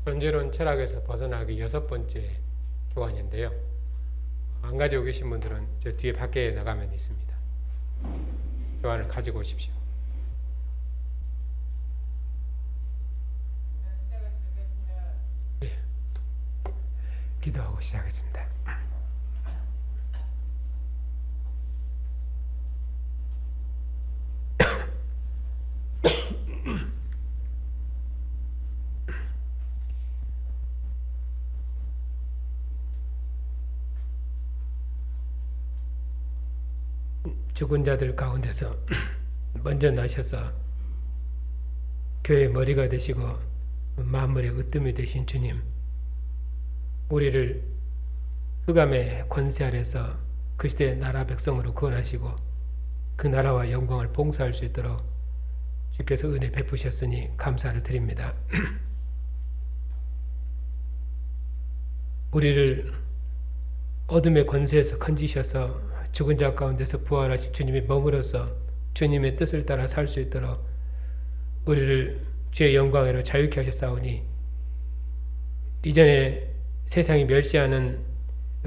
존재론 철학에서 벗어나기 6번째 교환인데요. 안 가지고 계신 분들은 저 뒤에 밖에 나가면 있습니다. 교환을 가지고 오십시오. 네. 기도하고 시작하겠습니다. 죽은 자들 가운데서 먼저 나셔서 교회의 머리가 되시고 만물의 으뜸이 되신 주님, 우리를 흑암의 권세 아래서 그리스도의 나라 백성으로 구원하시고 그 나라와 영광을 봉사할 수 있도록 주께서 은혜 베푸셨으니 감사를 드립니다. 우리를 어둠의 권세에서 건지셔서 죽은 자 가운데서 부활하신 주님이 머물러서 주님의 뜻을 따라 살 수 있도록 우리를 주의 영광으로 자유케 하셨사오니 이전에 세상이 멸시하는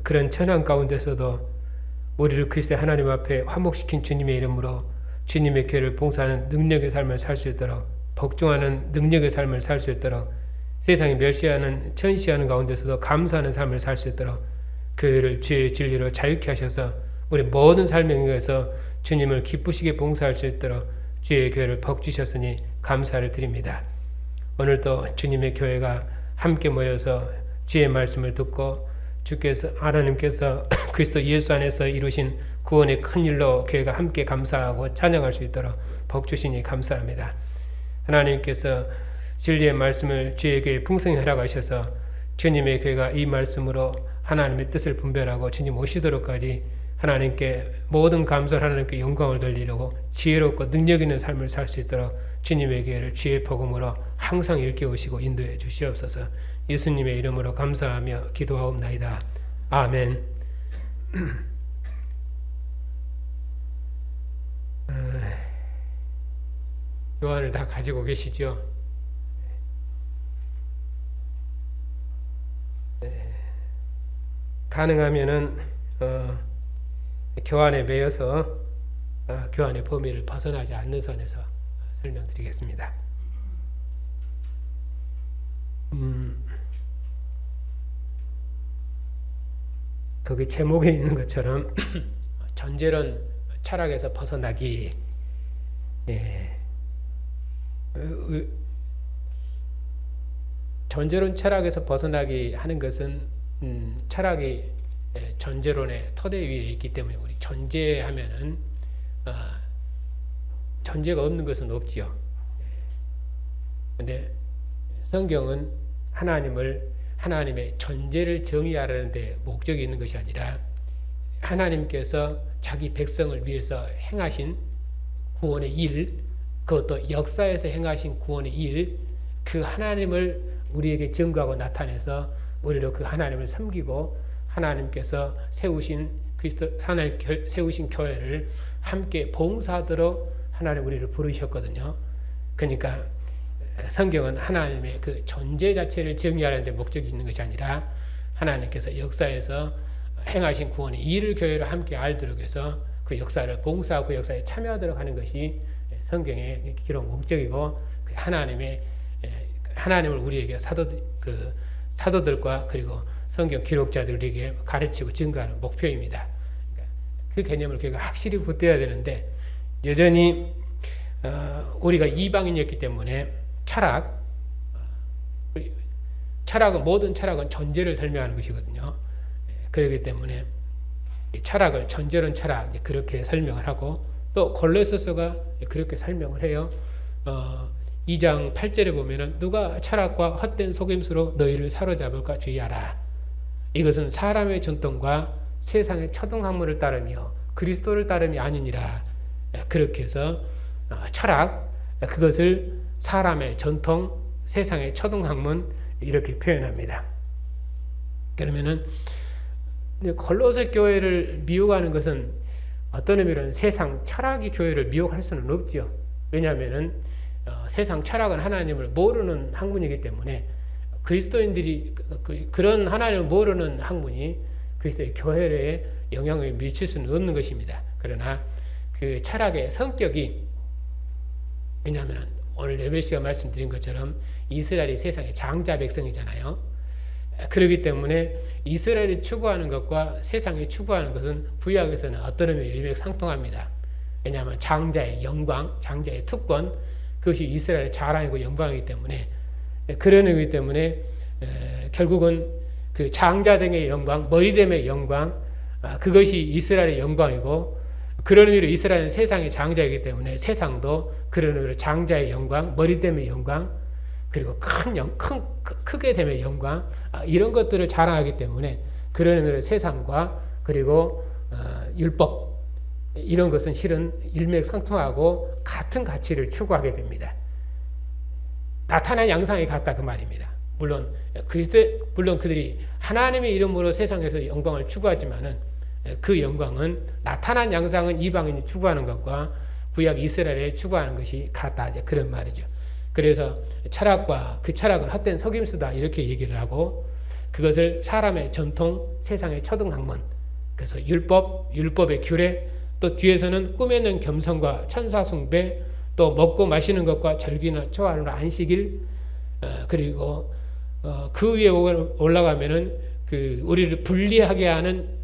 그런 천황 가운데서도 우리를 그리스도의 하나님 앞에 화목시킨 주님의 이름으로 주님의 교회를 봉사하는 능력의 삶을 살 수 있도록, 복종하는 능력의 삶을 살 수 있도록, 세상이 멸시하는 천시하는 가운데서도 감사하는 삶을 살 수 있도록 교회를 주의 진리로 자유케 하셔서 우리 모든 삶에 의해서 주님을 기쁘시게 봉사할 수 있도록 주의 교회를 복주셨으니 감사를 드립니다. 오늘도 주님의 교회가 함께 모여서 주의 말씀을 듣고 주께서 하나님께서 그리스도 예수 안에서 이루신 구원의 큰 일로 교회가 함께 감사하고 찬양할 수 있도록 복주시니 감사합니다. 하나님께서 진리의 말씀을 주의 교회에 풍성히 허락하셔서 주님의 교회가 이 말씀으로 하나님의 뜻을 분별하고 주님 오시도록까지 하나님께 모든 감사를 하나님께 영광을 돌리려고 지혜롭고 능력 있는 삶을 살 수 있도록 주님의 교회를 주의 복음으로 항상 일깨우시고 인도해 주시옵소서. 예수님의 이름으로 감사하며 기도하옵나이다. 아멘. 요한을 다 가지고 계시죠? 가능하면은 교환에 매여서 교환의 범위를 벗어나지 않는 선에서 설명드리겠습니다. 거기 제목에 있는 것처럼 존재론 철학에서 벗어나기. 존재론 철학에서 벗어나기 하는 것은 철학이 존재론의 토대 위에 있기 때문에 우리 존재하면은 존재가 없는 것은 없지요. 근데 성경은 하나님의 존재를 정의하라는 데 목적이 있는 것이 아니라 하나님께서 자기 백성을 위해서 행하신 구원의 일, 그것도 역사에서 행하신 구원의 일, 그 하나님을 우리에게 증거하고 나타내서 우리로 그 하나님을 섬기고 하나님께서 세우신 교회를 함께 봉사하도록 하나님 우리를 부르셨거든요. 그러니까 성경은 하나님의 그 존재 자체를 정의하는 데 목적이 있는 것이 아니라 하나님께서 역사에서 행하신 구원의 일을 교회로 함께 알도록 해서 그 역사를 봉사하고 그 역사에 참여하도록 하는 것이 성경의 기록 목적이고 하나님을 우리에게 사도들과 그리고 성경 기록자들에게 가르치고 증거하는 목표입니다. 그 개념을 우리가 확실히 붙여야 되는데 여전히 우리가 이방인이었기 때문에 모든 철학은 존재를 설명하는 것이거든요. 그렇기 때문에 철학을 존재론 철학 그렇게 설명을 하고 또 골로새서가 그렇게 설명을 해요. 2장 8절에 보면은 누가 철학과 헛된 속임수로 너희를 사로잡을까 주의하라. 이것은 사람의 전통과 세상의 초등학문을 따르며 그리스도를 따름이 아니니라. 그렇게 해서 철학, 그것을 사람의 전통, 세상의 초등학문 이렇게 표현합니다. 그러면은 골로새 교회를 미혹하는 것은 어떤 의미로는 세상 철학이 교회를 미혹할 수는 없죠. 왜냐하면은 세상 철학은 하나님을 모르는 학문이기 때문에 그리스도인들이 그런 하나님을 모르는 학문이 그리스도의 교회에 영향을 미칠 수는 없는 것입니다. 그러나 그 철학의 성격이, 왜냐하면 오늘 레벨 씨가 말씀드린 것처럼 이스라엘이 세상의 장자 백성이잖아요. 그렇기 때문에 이스라엘이 추구하는 것과 세상이 추구하는 것은 구약에서는 어떤 의미로 일맥상통합니다. 왜냐하면 장자의 영광, 장자의 특권, 그것이 이스라엘의 자랑이고 영광이기 때문에, 그런 의미 때문에 결국은 그 장자됨의 영광, 머리됨의 영광, 그것이 이스라엘의 영광이고, 그런 의미로 이스라엘은 세상의 장자이기 때문에 세상도 그런 의미로 장자의 영광, 머리됨의 영광, 그리고 크게 됨의 영광, 이런 것들을 자랑하기 때문에 그런 의미로 세상과 그리고 율법, 이런 것은 실은 일맥상통하고 같은 가치를 추구하게 됩니다. 나타난 양상이 같다 그 말입니다. 물론 그들이 하나님의 이름으로 세상에서 영광을 추구하지만은 그 영광은, 나타난 양상은 이방인이 추구하는 것과 구약 이스라엘이 추구하는 것이 같다, 그런 말이죠. 그래서 철학과 그 철학은 헛된 속임수다, 이렇게 얘기를 하고, 그것을 사람의 전통, 세상의 초등학문, 그래서 율법의 규례, 또 뒤에서는 꿈에는 겸손과 천사숭배, 또 먹고 마시는 것과 절기나 초하루나 안식일, 그리고 그 위에 올라가면은 그 우리를 분리하게 하는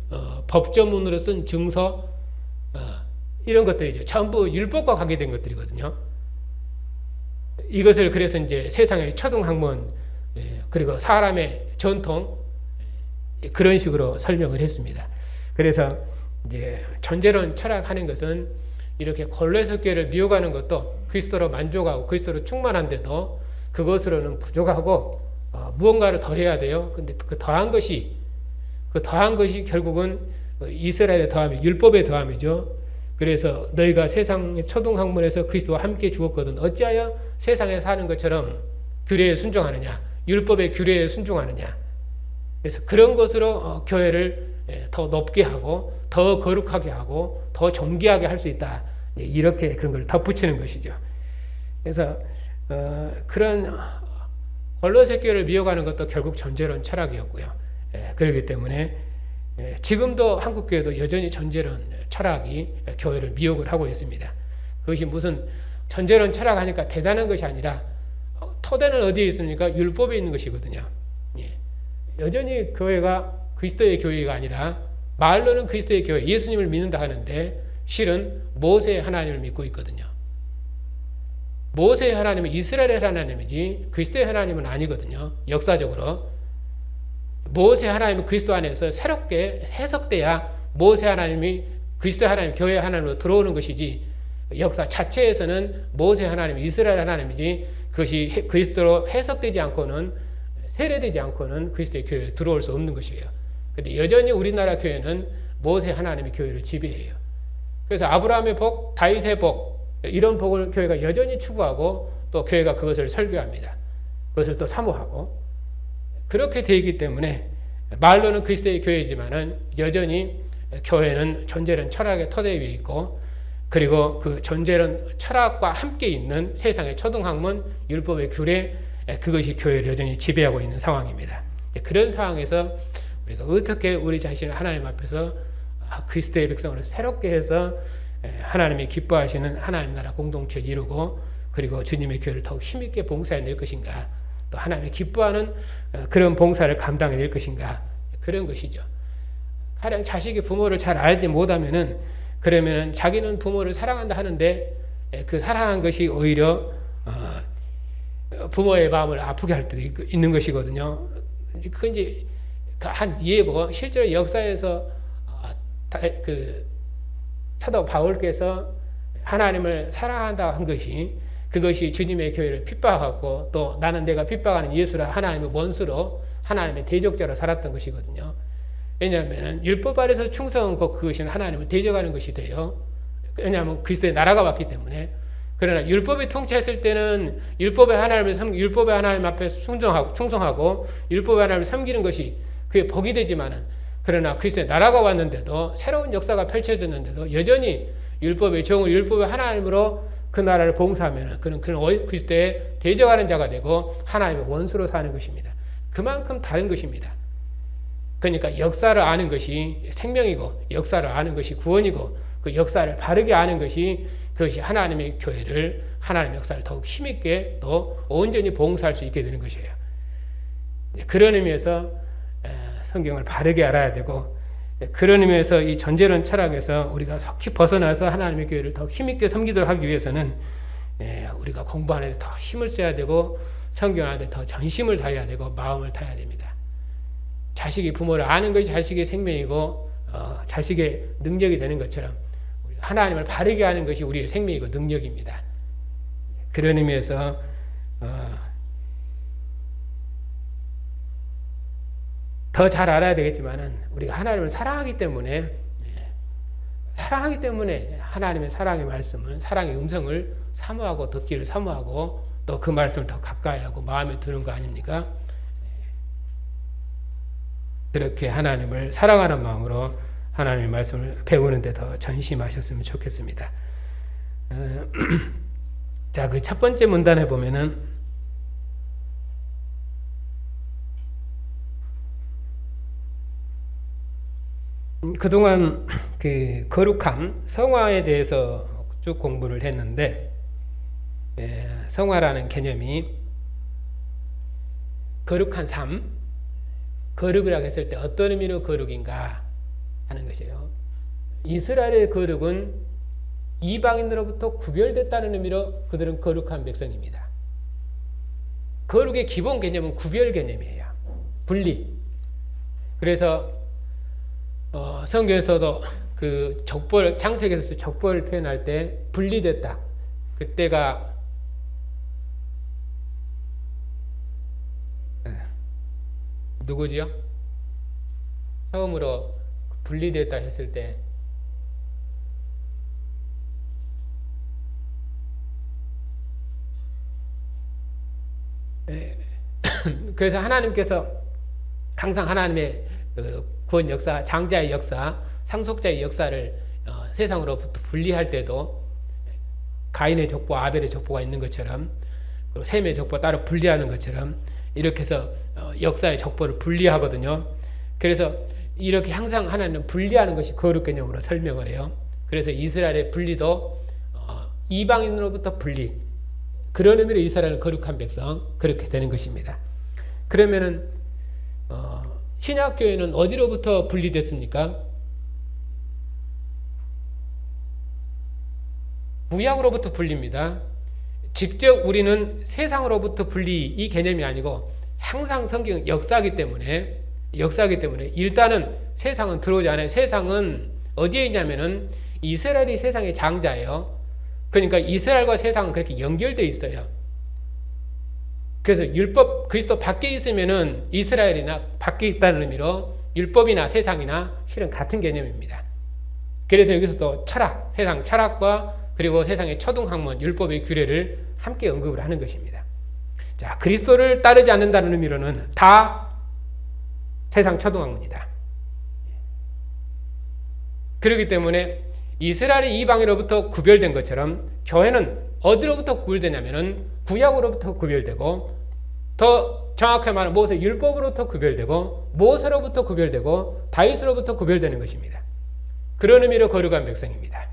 법조문으로 쓴 증서, 이런 것들이죠. 전부 율법과 관계된 것들이거든요. 이것을 그래서 이제 세상의 초등학문, 그리고 사람의 전통, 그런 식으로 설명을 했습니다. 그래서 이제 전제론 철학하는 것은 이렇게 골로새 교회를 미혹하는 것도, 그리스도로 만족하고 그리스도로 충만한데도 그것으로는 부족하고 무언가를 더해야 돼요. 근데 그 더한 것이 결국은 이스라엘의 더함이, 율법의 더함이죠. 그래서 너희가 세상의 초등학문에서 그리스도와 함께 죽었거든 어찌하여 세상에 사는 것처럼 규례에 순종하느냐, 율법의 규례에 순종하느냐. 그래서 그런 것으로 교회를 더 높게 하고 더 거룩하게 하고 더 존귀하게 할 수 있다, 이렇게 그런 걸 덧붙이는 것이죠. 그래서 그런 골로새 교회를 미혹하는 것도 결국 전제론 철학이었고요. 그렇기 때문에 지금도 한국 교회도 여전히 전제론 철학이 교회를 미혹을 하고 있습니다. 그것이 무슨 전제론 철학하니까 대단한 것이 아니라 토대는 어디에 있습니까? 율법에 있는 것이거든요. 여전히 교회가 그리스도의 교회가 아니라 말로는 그리스도의 교회, 예수님을 믿는다 하는데 실은 모세의 하나님을 믿고 있거든요. 모세의 하나님은 이스라엘의 하나님이지 그리스도의 하나님은 아니거든요. 역사적으로 모세의 하나님은 그리스도 안에서 새롭게 해석돼야 모세 하나님이 그리스도의 하나님, 교회의 하나님으로 들어오는 것이지, 역사 자체에서는 모세 하나님, 이스라엘 하나님이지 그것이 그리스도로 해석되지 않고는, 세례되지 않고는 그리스도의 교회에 들어올 수 없는 것이에요. 근데 여전히 우리나라 교회는 모세 하나님의 교회를 지배해요. 그래서 아브라함의 복, 다윗의 복, 이런 복을 교회가 여전히 추구하고 또 교회가 그것을 설교합니다. 그것을 또 사모하고, 그렇게 되기 때문에 말로는 그리스도의 교회지만은 여전히 교회는 전제론 철학의 토대 위에 있고, 그리고 그 전제론 철학과 함께 있는 세상의 초등학문, 율법의 규례, 그것이 교회를 여전히 지배하고 있는 상황입니다. 그런 상황에서 우리가 어떻게 우리 자신을 하나님 앞에서 그리스도의 백성으로 새롭게 해서 하나님이 기뻐하시는 하나님 나라 공동체 이루고, 그리고 주님의 교회를 더욱 힘있게 봉사해낼 것인가, 또 하나님이 기뻐하는 그런 봉사를 감당해낼 것인가, 그런 것이죠. 가령 자식이 부모를 잘 알지 못하면은, 그러면은 자기는 부모를 사랑한다 하는데 그 사랑한 것이 오히려 부모의 마음을 아프게 할 때도 있는 것이거든요. 그 이제 한 예고, 실제로 역사에서 그 사도 바울께서 하나님을 사랑한다 한 것이, 그것이 주님의 교회를 핍박하고 또 나는 내가 핍박하는 예수라 하나님의 원수로, 하나님의 대적자로 살았던 것이거든요. 왜냐하면 율법 아래서 충성한 것, 그것이 하나님을 대적하는 것이 돼요. 왜냐하면 그리스도의 나라가 왔기 때문에. 그러나 율법이 통치했을 때는 율법의 하나님 앞에 충성하고 율법의 하나님을 섬기는 것이 그게 복이 되지만은, 그러나 그리스도의 나라가 왔는데도, 새로운 역사가 펼쳐졌는데도 여전히 율법의 종을 율법의 하나님으로 그 나라를 봉사하면 그는 그리스도의 대적하는 자가 되고 하나님의 원수로 사는 것입니다. 그만큼 다른 것입니다. 그러니까 역사를 아는 것이 생명이고 역사를 아는 것이 구원이고 그 역사를 바르게 아는 것이 그것이 하나님의 교회를 하나님의 역사를 더욱 힘있게 또 온전히 봉사할 수 있게 되는 것이에요. 그런 의미에서 성경을 바르게 알아야 되고 그런 의미에서 이 전제론 철학에서 우리가 속히 벗어나서 하나님의 교회를 더 힘있게 섬기도록 하기 위해서는 우리가 공부하는 데 더 힘을 써야 되고 성경하는 데 더 전심을 다해야 되고 마음을 다해야 됩니다. 자식이 부모를 아는 것이 자식의 생명이고 자식의 능력이 되는 것처럼 하나님을 바르게 아는 것이 우리의 생명이고 능력입니다. 그런 의미에서 더 잘 알아야 되겠지만은 우리가 하나님을 사랑하기 때문에 하나님의 사랑의 말씀을 사랑의 음성을 사모하고 듣기를 사모하고 또 그 말씀을 더 가까이하고 마음에 드는 거 아닙니까? 그렇게 하나님을 사랑하는 마음으로 하나님의 말씀을 배우는 데 더 전심하셨으면 좋겠습니다. 자, 그 첫 번째 문단에 보면은 그동안 그 거룩함, 성화에 대해서 쭉 공부를 했는데 성화라는 개념이 거룩한 삶, 거룩이라고 했을 때 어떤 의미로 거룩인가 하는 것이에요. 이스라엘의 거룩은 이방인으로부터 구별됐다는 의미로 그들은 거룩한 백성입니다. 거룩의 기본 개념은 구별 개념이에요. 분리. 그래서 성경에서도 그 족보를 창세기에서 족보를 표현할 때 분리됐다. 그때가 누구지요? 처음으로 분리됐다 했을 때 그래서 하나님께서 항상 하나님의 구원 역사, 장자의 역사, 상속자의 역사를 세상으로부터 분리할 때도 가인의 족보, 아벨의 족보가 있는 것처럼 셈의 족보 따로 분리하는 것처럼 이렇게 해서 역사의 족보를 분리하거든요. 그래서 이렇게 항상 하나님은 분리하는 것이 거룩 개념으로 설명을 해요. 그래서 이스라엘의 분리도 이방인으로부터 분리, 그런 의미로 이스라엘은 거룩한 백성, 그렇게 되는 것입니다. 그러면은 신약교회는 어디로부터 분리됐습니까? 구약으로부터 분리입니다. 직접 우리는 세상으로부터 분리 이 개념이 아니고 항상 성경은 역사이기 때문에 일단은 세상은 들어오지 않아요. 세상은 어디에 있냐면은 이스라엘이 세상의 장자예요. 그러니까 이스라엘과 세상은 그렇게 연결되어 있어요. 그래서 율법 그리스도 밖에 있으면은 이스라엘이나 밖에 있다는 의미로 율법이나 세상이나 실은 같은 개념입니다. 그래서 여기서도 철학, 세상 철학과 그리고 세상의 초등학문, 율법의 규례를 함께 언급을 하는 것입니다. 자, 그리스도를 따르지 않는다는 의미로는 다 세상 초등학문이다. 그렇기 때문에 이스라엘이 이방인으로부터 구별된 것처럼 교회는 어디로부터 구별되냐면은 구약으로부터 구별되고 더 정확하게 말하면 모세 율법으로부터 구별되고 모세로부터 구별되고 다윗으로부터 구별되는 것입니다. 그런 의미로 거룩한 백성입니다.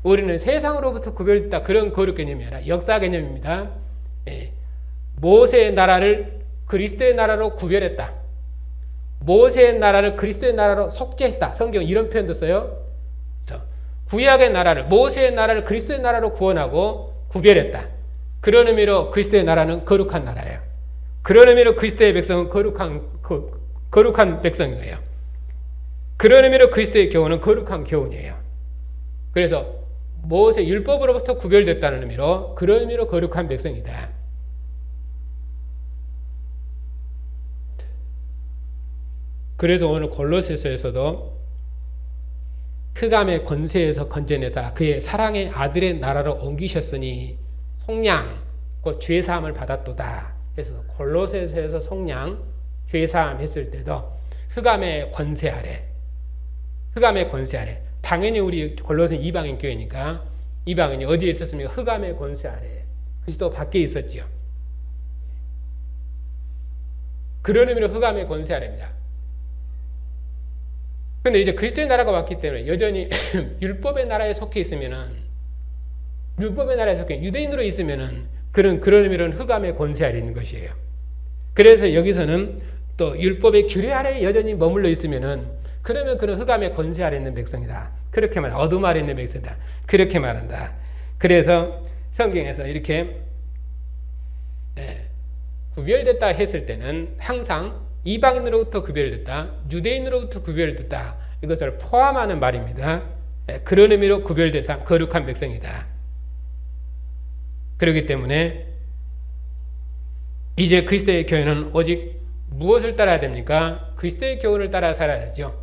우리는 세상으로부터 구별됐다 그런 거룩 개념이 아니라 역사 개념입니다. 모세의 나라를 그리스도의 나라로 구별했다. 모세의 나라를 그리스도의 나라로 속죄했다. 성경 이런 표현도 써요. 그래서 구약의 나라를 모세의 나라를 그리스도의 나라로 구원하고 구별했다. 그런 의미로 그리스도의 나라는 거룩한 나라예요. 그런 의미로 그리스도의 백성은 거룩한 백성이에요. 그런 의미로 그리스도의 교훈은 거룩한 교훈이에요. 그래서 모세 율법으로부터 구별됐다는 의미로 그런 의미로 거룩한 백성이다. 그래서 오늘 골로새서에서도 흑암의 권세에서 건져내사 그의 사랑의 아들의 나라로 옮기셨으니 속량 곧 죄사함을 받았도다. 그래서 골로새서에서 속량 죄사함 했을 때도 흑암의 권세 아래 당연히 우리 골로새는 이방인 교회니까 이방인이 어디에 있었습니까? 흑암의 권세 아래 그리스도 밖에 있었죠. 그런 의미로 흑암의 권세 아래입니다. 근데 이제 그리스도의 나라가 왔기 때문에 여전히 율법의 나라에 속해 있으면은, 율법의 나라에 속해 유대인으로 있으면은 그런 의미로는 흑암의 권세 아래 있는 것이에요. 그래서 여기서는 또 율법의 규례 아래에 여전히 머물러 있으면은, 그러면 그런 흑암의 권세 아래 있는 백성이다. 그렇게 말한다. 어둠 아래 있는 백성이다. 그렇게 말한다. 그래서 성경에서 이렇게 구별됐다 했을 때는 항상 이방인으로부터 구별됐다, 유대인으로부터 구별됐다, 이것을 포함하는 말입니다. 그런 의미로 구별된 사람, 거룩한 백성이다. 그렇기 때문에 이제 그리스도의 교회는 오직 무엇을 따라야 됩니까? 그리스도의 교훈을 따라 살아야죠.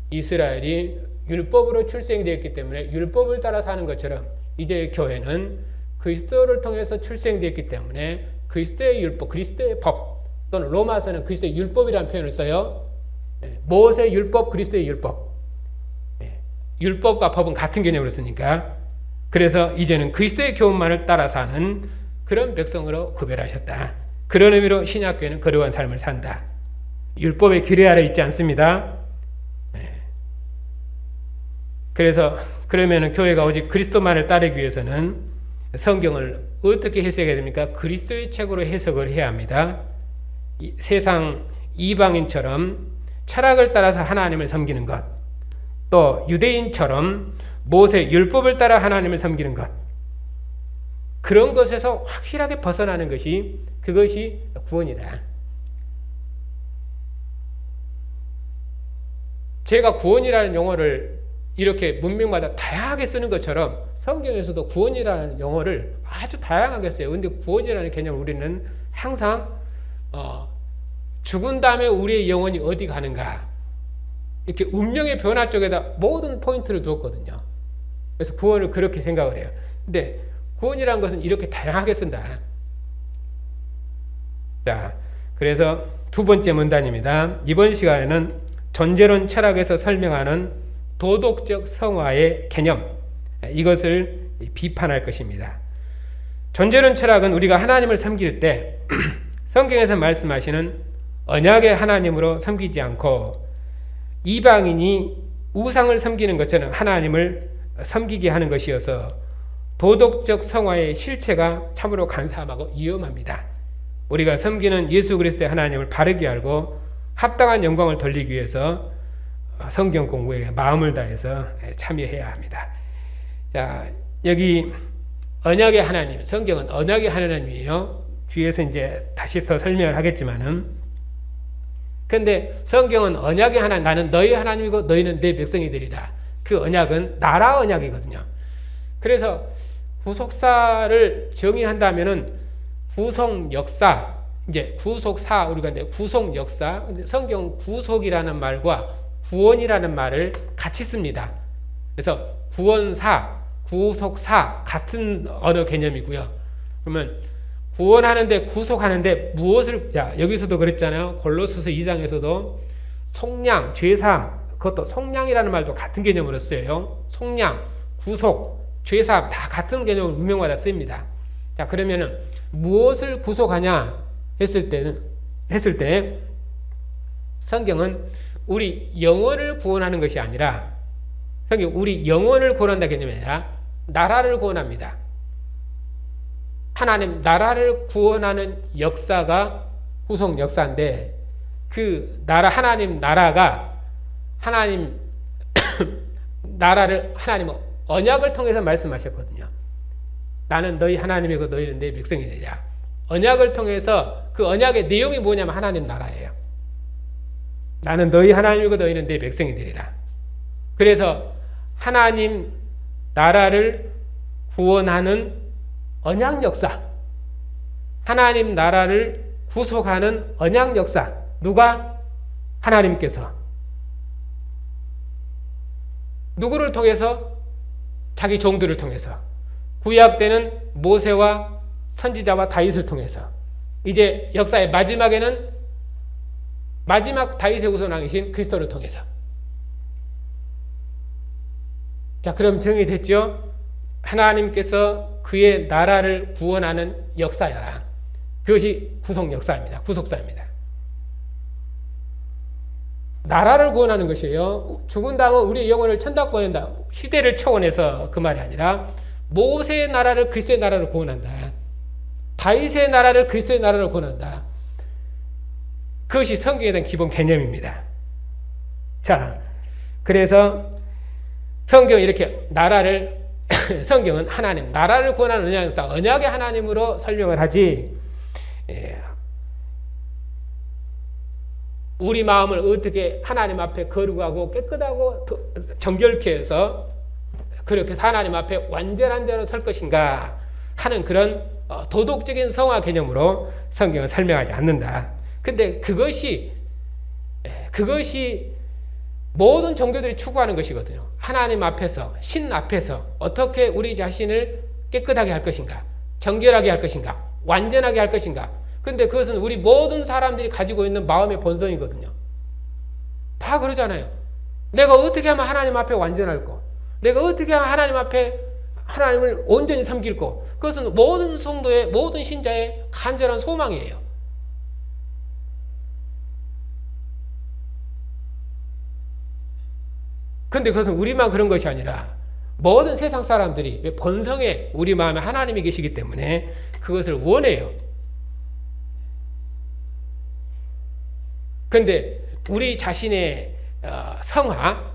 이스라엘이 율법으로 출생되었기 때문에 율법을 따라 사는 것처럼 이제 교회는 그리스도를 통해서 출생되었기 때문에 그리스도의 율법, 그리스도의 법, 또는 로마서는 그리스도의 율법이라는 표현을 써요. 모세의 율법, 그리스도의 율법. 율법과 법은 같은 개념으로 쓰니까. 그래서 이제는 그리스도의 교훈만을 따라 사는 그런 백성으로 구별하셨다. 그런 의미로 신약교회는 거룩한 삶을 산다. 율법의 규례 아래 있지 않습니다. 그래서 그러면은 교회가 오직 그리스도만을 따르기 위해서는 성경을 어떻게 해석해야 됩니까? 그리스도의 책으로 해석을 해야 합니다. 세상 이방인처럼 철학을 따라서 하나님을 섬기는 것, 또 유대인처럼 모세 율법을 따라 하나님을 섬기는 것, 그런 것에서 확실하게 벗어나는 것이, 그것이 구원이다. 제가 구원이라는 용어를 이렇게 문명마다 다양하게 쓰는 것처럼 성경에서도 구원이라는 용어를 아주 다양하게 써요. 근데 구원이라는 개념을 우리는 항상 죽은 다음에 우리의 영혼이 어디 가는가, 이렇게 운명의 변화 쪽에다 모든 포인트를 두었거든요. 그래서 구원을 그렇게 생각을 해요. 근데 구원이라는 것은 이렇게 다양하게 쓴다. 자, 그래서 두 번째 문단입니다. 이번 시간에는 존재론 철학에서 설명하는 도덕적 성화의 개념, 이것을 비판할 것입니다. 존재론 철학은 우리가 하나님을 섬길 때 성경에서 말씀하시는 언약의 하나님으로 섬기지 않고 이방인이 우상을 섬기는 것처럼 하나님을 섬기게 하는 것이어서 도덕적 성화의 실체가 참으로 간사하고 위험합니다. 우리가 섬기는 예수 그리스도의 하나님을 바르게 알고 합당한 영광을 돌리기 위해서 성경 공부에 마음을 다해서 참여해야 합니다. 자, 여기 언약의 하나님, 성경은 언약의 하나님이에요. 뒤에서 이제 다시 더 설명을 하겠지만은, 근데 성경은 언약의 하나님, 나는 너희 하나님이고 너희는 내 백성이 되리라. 그 언약은 나라 언약이거든요. 그래서 구속사를 정의한다면은 구속 역사, 이제 구속사, 우리가 이제 구속 역사, 성경 구속이라는 말과 구원이라는 말을 같이 씁니다. 그래서 구원사, 구속사 같은 언어 개념이고요. 그러면 구원하는데, 구속하는데 무엇을, 여기서도 그랬잖아요. 골로새서 2장에서도 속량, 죄사함, 그것도 속량이라는 말도 같은 개념으로 쓰여요. 속량, 구속, 죄사함 다 같은 개념으로 문명마다 쓰입니다. 자, 그러면은 무엇을 구속하냐 했을 때 성경은 우리 영혼을 구원하는 것이 아니라, 성경 우리 영혼을 구원한다 개념이 아니라 나라를 구원합니다. 하나님 나라를 구원하는 역사가 구속 역사인데, 그 나라, 하나님 나라가, 하나님 나라를 하나님은 언약을 통해서 말씀하셨거든요. 나는 너희 하나님이고 너희는 내 백성이 되리라. 언약을 통해서, 그 언약의 내용이 뭐냐면 하나님 나라예요. 나는 너희 하나님이고 너희는 내 백성이 되리라. 그래서 하나님 나라를 구원하는 언약 역사, 하나님 나라를 구속하는 언약 역사, 누가? 하나님께서. 누구를 통해서? 자기 종들을 통해서. 구약 때는 모세와 선지자와 다윗을 통해서. 이제 역사의 마지막에는 마지막 다윗의 후손왕이신 그리스도를 통해서. 자, 그럼 정의됐죠? 하나님께서 그의 나라를 구원하는 역사야. 그것이 구속 역사입니다. 구속사입니다. 나라를 구원하는 것이에요. 죽은 다음에 우리의 영혼을 천당 보낸다. 시대를 초월해서 그 말이 아니라 모세의 나라를 그리스도의 나라를 구원한다. 다윗의 나라를 그리스도의 나라를 구원한다. 그것이 성경에 대한 기본 개념입니다. 자, 그래서 성경은 이렇게 나라를 성경은 하나님, 나라를 구원하는 언약사, 언약의 하나님으로 설명을 하지 우리 마음을 어떻게 하나님 앞에 거룩하고 깨끗하고 정결케 해서 그렇게 해서 하나님 앞에 완전한 자로 설 것인가 하는 그런 도덕적인 성화 개념으로 성경은 설명하지 않는다. 근데 그것이 모든 종교들이 추구하는 것이거든요. 하나님 앞에서, 신 앞에서 어떻게 우리 자신을 깨끗하게 할 것인가, 정결하게 할 것인가, 완전하게 할 것인가. 근데 그것은 우리 모든 사람들이 가지고 있는 마음의 본성이거든요. 다 그러잖아요. 내가 어떻게 하면 하나님 앞에 완전할 거, 내가 어떻게 하면 하나님 앞에 하나님을 온전히 섬길 거, 그것은 모든 성도의, 모든 신자의 간절한 소망이에요. 근데 그것은 우리만 그런 것이 아니라 모든 세상 사람들이 본성에 우리 마음에 하나님이 계시기 때문에 그것을 원해요. 근데 우리 자신의 성화,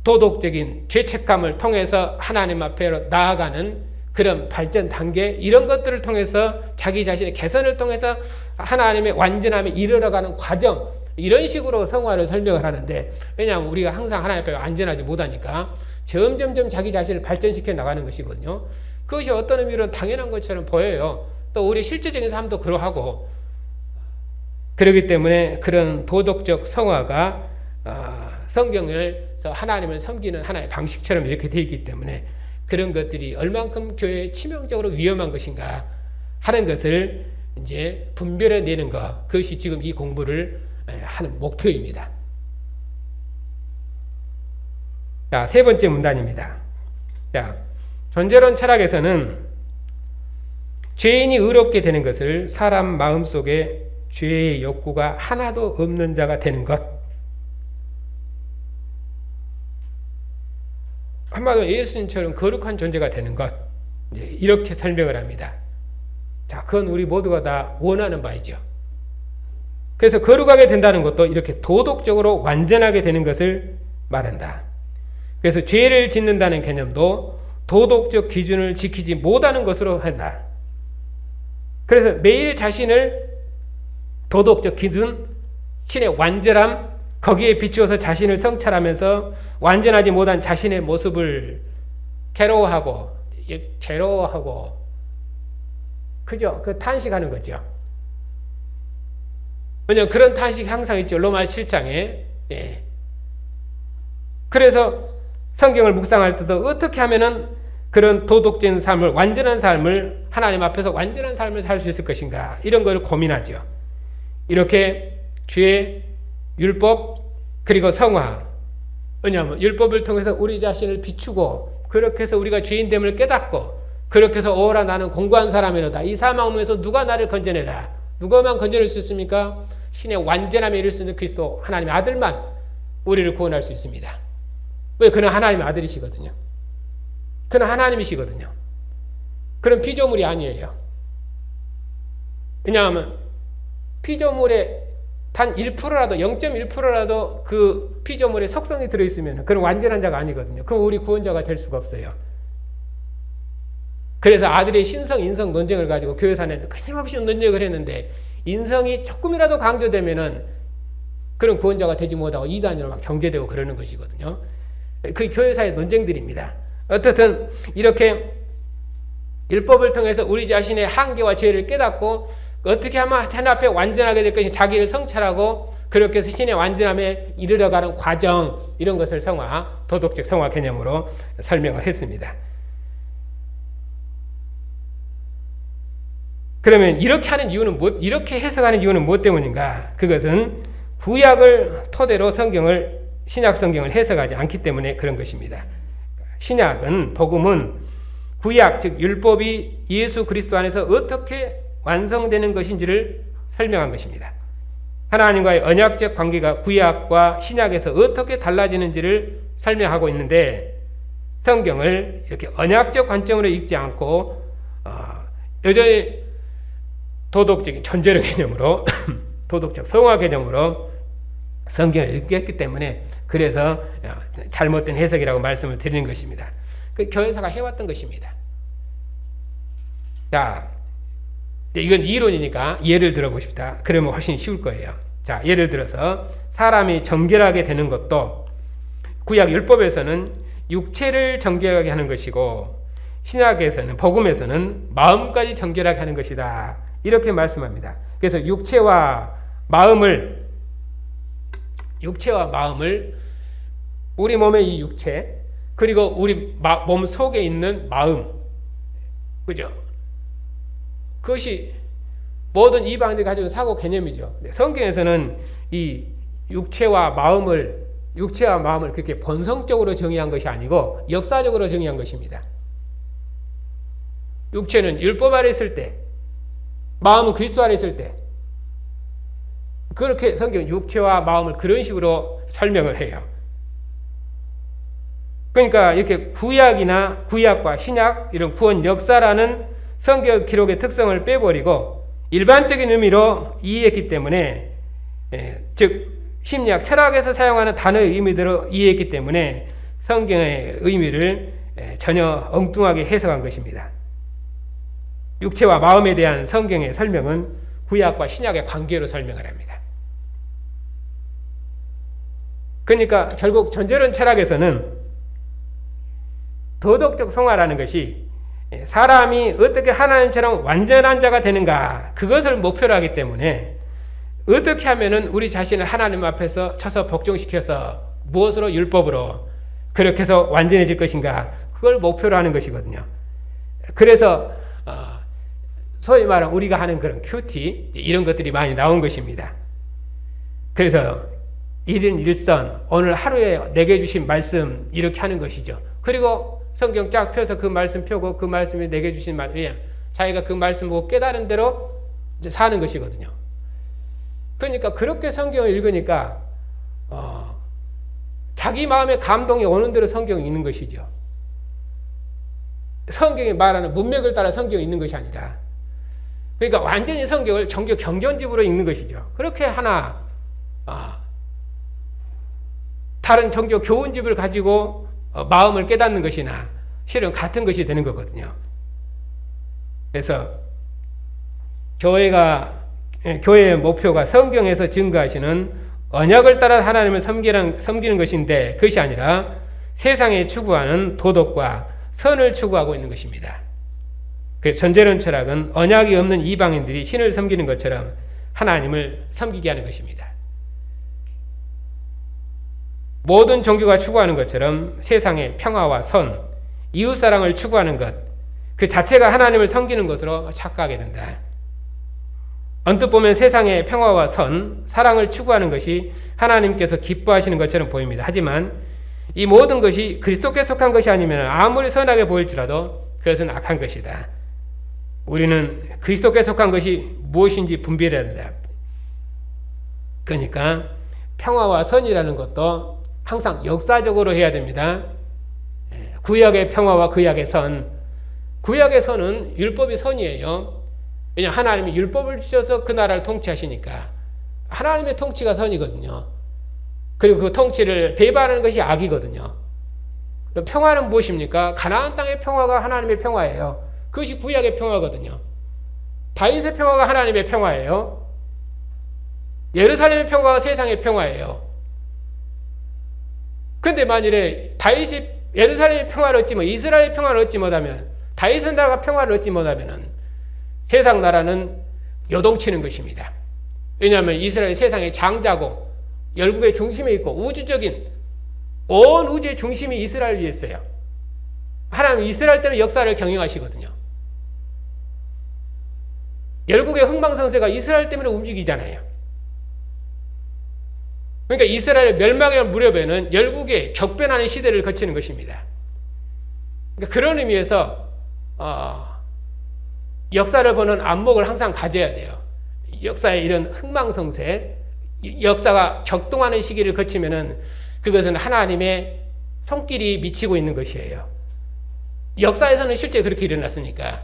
도덕적인 죄책감을 통해서 하나님 앞에 나아가는 그런 발전 단계, 이런 것들을 통해서 자기 자신의 개선을 통해서 하나님의 완전함에 이르러가는 과정, 이런 식으로 성화를 설명을 하는데, 왜냐하면 우리가 항상 하나님 앞에 완전하지 못하니까 점점점 자기 자신을 발전시켜 나가는 것이거든요. 그것이 어떤 의미로는 당연한 것처럼 보여요. 또 우리 실제적인 삶도 그러하고, 그렇기 때문에 그런 도덕적 성화가 성경에서 하나님을 섬기는 하나의 방식처럼 이렇게 되어 있기 때문에 그런 것들이 얼만큼 교회에 치명적으로 위험한 것인가 하는 것을 이제 분별해 내는 것, 그것이 지금 이 공부를 하는 목표입니다. 자, 세 번째 문단입니다. 자, 존재론 철학에서는 죄인이 의롭게 되는 것을 사람 마음속에 죄의 욕구가 하나도 없는 자가 되는 것, 한마디로 예수님처럼 거룩한 존재가 되는 것, 이렇게 설명을 합니다. 자, 그건 우리 모두가 다 원하는 바이죠. 그래서 거룩하게 된다는 것도 이렇게 도덕적으로 완전하게 되는 것을 말한다. 그래서 죄를 짓는다는 개념도 도덕적 기준을 지키지 못하는 것으로 한다. 그래서 매일 자신을 도덕적 기준, 신의 완전함, 거기에 비추어서 자신을 성찰하면서 완전하지 못한 자신의 모습을 괴로워하고 그죠? 그 탄식하는 거죠. 왜냐하면 그런 탄식이 항상 있죠. 로마 7장에. 예. 그래서 성경을 묵상할 때도 어떻게 하면은 그런 도덕적인 삶을, 완전한 삶을, 하나님 앞에서 완전한 삶을 살 수 있을 것인가, 이런 걸 고민하죠. 이렇게 죄, 율법, 그리고 성화. 왜냐하면 율법을 통해서 우리 자신을 비추고, 그렇게 해서 우리가 죄인됨을 깨닫고, 그렇게 해서 오라 나는 공고한 사람이로다, 이 사망에서 누가 나를 건져내라. 누가만 건져낼 수 있습니까? 신의 완전함에 이를 수 있는 그리스도 하나님의 아들만 우리를 구원할 수 있습니다. 왜? 그는 하나님의 아들이시거든요. 그는 하나님이시거든요. 그런 피조물이 아니에요. 왜냐하면 피조물의 단 1%라도 0.1%라도 그 피조물의 속성이 들어있으면 그런 완전한 자가 아니거든요. 그럼 우리 구원자가 될 수가 없어요. 그래서 아들의 신성, 인성 논쟁을 가지고 교회사는 끊임없이 논쟁을 했는데, 인성이 조금이라도 강조되면은 그런 구원자가 되지 못하고 이단으로 막 정죄되고 그러는 것이거든요. 그 교회사의 논쟁들입니다. 어떻든 이렇게 율법을 통해서 우리 자신의 한계와 죄를 깨닫고 어떻게 하면 하나님 앞에 완전하게 될 것인지 자기를 성찰하고 그렇게 해서 신의 완전함에 이르러가는 과정, 이런 것을 성화, 도덕적 성화 개념으로 설명을 했습니다. 그러면 이렇게 하는 이유는 이렇게 해석하는 이유는 무엇 때문인가? 그것은 구약을 토대로 신약 성경을 해석하지 않기 때문에 그런 것입니다. 신약은, 복음은 구약, 즉 율법이 예수 그리스도 안에서 어떻게 완성되는 것인지를 설명한 것입니다. 하나님과의 언약적 관계가 구약과 신약에서 어떻게 달라지는지를 설명하고 있는데 성경을 이렇게 언약적 관점으로 읽지 않고 여전히 도덕적인 전제력 개념으로 도덕적 성화 개념으로 성경을 읽겠기 때문에 그래서 잘못된 해석이라고 말씀을 드리는 것입니다. 그 교회사가 해왔던 것입니다. 자, 이건 이론이니까 예를 들어보십시다. 그러면 훨씬 쉬울 거예요. 자, 예를 들어서 사람이 정결하게 되는 것도 구약 율법에서는 육체를 정결하게 하는 것이고 신약에서는 복음에서는 마음까지 정결하게 하는 것이다. 이렇게 말씀합니다. 그래서 육체와 마음을 우리 몸의 이 육체 그리고 우리 몸 속에 있는 마음, 그죠? 그것이 모든 이방인들이 가지고 있는 사고 개념이죠. 성경에서는 이 육체와 마음을 그렇게 본성적으로 정의한 것이 아니고 역사적으로 정의한 것입니다. 육체는 율법 아래 있을 때, 마음은 그리스도 아래 있을 때, 그렇게 성경 육체와 마음을 그런 식으로 설명을 해요. 그러니까 이렇게 구약과 신약 이런 구원 역사라는 성경 기록의 특성을 빼버리고 일반적인 의미로 이해했기 때문에 즉 심리학 철학에서 사용하는 단어의 의미대로 이해했기 때문에 성경의 의미를 전혀 엉뚱하게 해석한 것입니다. 육체와 마음에 대한 성경의 설명은 구약과 신약의 관계로 설명을 합니다. 그러니까 결국 전제론 철학에서는 도덕적 성화라는 것이 사람이 어떻게 하나님처럼 완전한 자가 되는가 그것을 목표로 하기 때문에 어떻게 하면은 우리 자신을 하나님 앞에서 쳐서 복종시켜서 무엇으로 율법으로 그렇게 해서 완전해질 것인가 그걸 목표로 하는 것이거든요. 그래서 소위 말하는 우리가 하는 그런 큐티 이런 것들이 많이 나온 것입니다. 그래서 1인 1선 오늘 하루에 내게 주신 말씀 이렇게 하는 것이죠. 그리고 성경 쫙 펴서 그 말씀 펴고 그 말씀이 내게 주신 말씀 자기가 그 말씀 보고 깨달은 대로 이제 사는 것이거든요. 그러니까 그렇게 성경을 읽으니까 자기 마음에 감동이 오는 대로 성경이 있는 것이죠. 성경이 말하는 문맥을 따라 성경이 있는 것이 아니라 그러니까 완전히 성경을 종교 경전집으로 읽는 것이죠. 그렇게 하나 다른 종교 교훈집을 가지고 마음을 깨닫는 것이나 실은 같은 것이 되는 거거든요. 그래서 교회의 목표가 성경에서 증거하시는 언약을 따라 하나님을 섬기는 것인데 그것이 아니라 세상에 추구하는 도덕과 선을 추구하고 있는 것입니다. 그래서 전제론 철학은 언약이 없는 이방인들이 신을 섬기는 것처럼 하나님을 섬기게 하는 것입니다. 모든 종교가 추구하는 것처럼 세상의 평화와 선, 이웃사랑을 추구하는 것, 그 자체가 하나님을 섬기는 것으로 착각하게 된다. 언뜻 보면 세상의 평화와 선, 사랑을 추구하는 것이 하나님께서 기뻐하시는 것처럼 보입니다. 하지만 이 모든 것이 그리스도께 속한 것이 아니면 아무리 선하게 보일지라도 그것은 악한 것이다. 우리는 그리스도께 속한 것이 무엇인지 분별해야 된다. 그러니까 평화와 선이라는 것도 항상 역사적으로 해야 됩니다. 구약의 평화와 구약의 선. 구약의 선은 율법이 선이에요. 왜냐하면 하나님이 율법을 주셔서 그 나라를 통치하시니까 하나님의 통치가 선이거든요. 그리고 그 통치를 배반하는 것이 악이거든요. 그럼 평화는 무엇입니까? 가나안 땅의 평화가 하나님의 평화예요. 그것이 구약의 평화거든요. 다윗의 평화가 하나님의 평화예요. 예루살렘의 평화가 세상의 평화예요. 그런데 만일에 다윗이 예루살렘의 평화를 얻지 이스라엘의 평화를 얻지 못하면 다윗의 나라가 평화를 얻지 못하면 세상 나라는 요동치는 것입니다. 왜냐하면 이스라엘이 세상의 장자고 열국의 중심에 있고 우주적인 온 우주의 중심이 이스라엘 위에 있어요. 하나님은 이스라엘 때문에 역사를 경영하시거든요. 열국의 흥망성쇠가 이스라엘 때문에 움직이잖아요. 그러니까 이스라엘의 멸망의 무렵에는 열국의 격변하는 시대를 거치는 것입니다. 그러니까 그런 의미에서 역사를 보는 안목을 항상 가져야 돼요. 역사의 이런 흥망성쇠, 역사가 격동하는 시기를 거치면은 그것은 하나님의 손길이 미치고 있는 것이에요. 역사에서는 실제 그렇게 일어났으니까.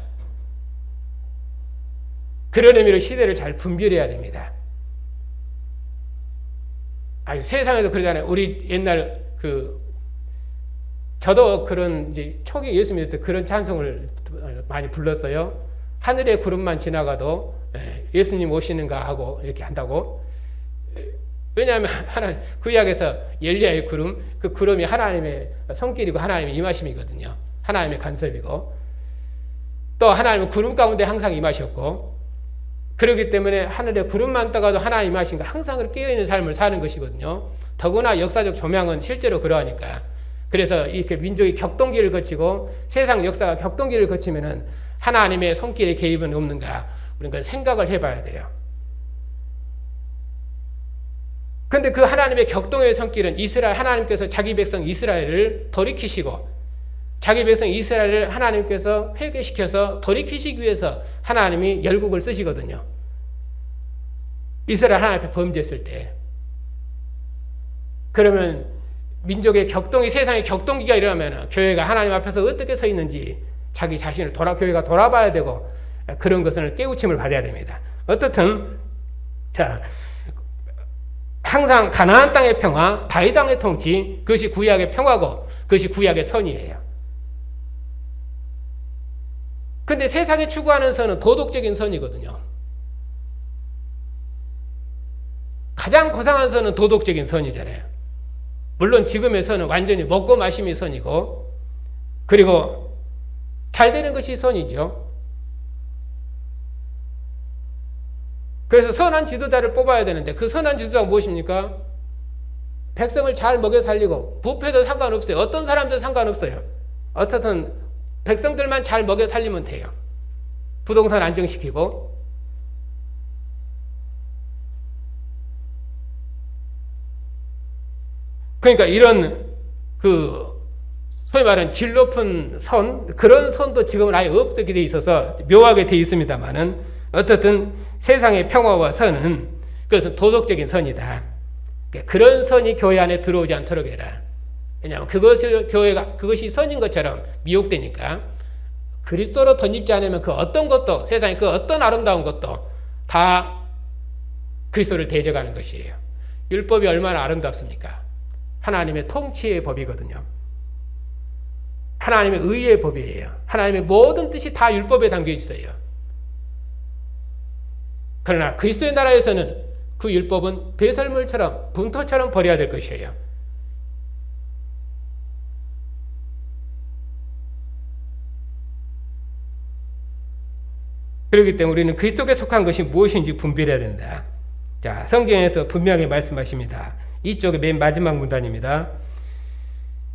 그런 의미로 시대를 잘 분별해야 됩니다. 아니, 세상에도 그러잖아요. 우리 옛날 저도 그런 이제 초기 예수 믿을 때 그런 찬송을 많이 불렀어요. 하늘의 구름만 지나가도 예수님 오시는가 하고 이렇게 한다고. 왜냐하면 하나님 구약에서 엘리야의 구름, 그 구름이 하나님의 손길이고 하나님의 임하심이거든요. 하나님의 간섭이고 또 하나님은 구름 가운데 항상 임하셨고 그렇기 때문에 하늘에 구름만 떠가도 하나님 임하신 거 항상 깨어있는 삶을 사는 것이거든요. 더구나 역사적 조명은 실제로 그러하니까. 그래서 이렇게 민족이 격동기를 거치고 세상 역사가 격동기를 거치면은 하나님의 손길의 개입은 없는가? 우리는 그건 생각을 해봐야 돼요. 근데 그 하나님의 격동의 손길은 이스라엘 하나님께서 자기 백성 이스라엘을 돌이키시고 자기 백성 이스라엘을 하나님께서 회개시켜서 돌이키시기 위해서 하나님이 열국을 쓰시거든요. 이스라엘 하나님 앞에 범죄했을 때. 그러면 민족의 격동이 세상에 격동기가 일어나면 교회가 하나님 앞에서 어떻게 서 있는지 자기 자신을 교회가 돌아봐야 되고 그런 것을 깨우침을 받아야 됩니다. 어떻든 자 항상 가나안 땅의 평화, 다윗 왕의 통치 그것이 구약의 평화고 그것이 구약의 선이에요. 근데 세상에 추구하는 선은 도덕적인 선이거든요. 가장 고상한 선은 도덕적인 선이잖아요. 물론 지금의 선은 완전히 먹고 마심이 선이고 그리고 잘 되는 것이 선이죠. 그래서 선한 지도자를 뽑아야 되는데 그 선한 지도자가 무엇입니까? 백성을 잘 먹여 살리고 부패도 상관없어요. 어떤 사람도 상관없어요. 어떻든 백성들만 잘 먹여 살리면 돼요. 부동산 안정시키고 그러니까 이런 소위 말하는 질 높은 선 그런 선도 지금은 아예 없게 돼 있어서 묘하게 돼 있습니다만은 어떻든 세상의 평화와 선은 그것은 도덕적인 선이다. 그런 선이 교회 안에 들어오지 않도록 해라. 왜냐하면 그것이 선인 것처럼 미혹되니까 그리스도로 덧입지 않으면 그 어떤 것도 세상에 그 어떤 아름다운 것도 다 그리스도를 대적하는 것이에요. 율법이 얼마나 아름답습니까? 하나님의 통치의 법이거든요. 하나님의 의의 법이에요. 하나님의 모든 뜻이 다 율법에 담겨 있어요. 그러나 그리스도의 나라에서는 그 율법은 배설물처럼 분토처럼 버려야 될 것이에요. 그렇기 때문에 우리는 그리스도께 속한 것이 무엇인지 분별해야 된다. 자, 성경에서 분명하게 말씀하십니다. 이쪽의 맨 마지막 문단입니다.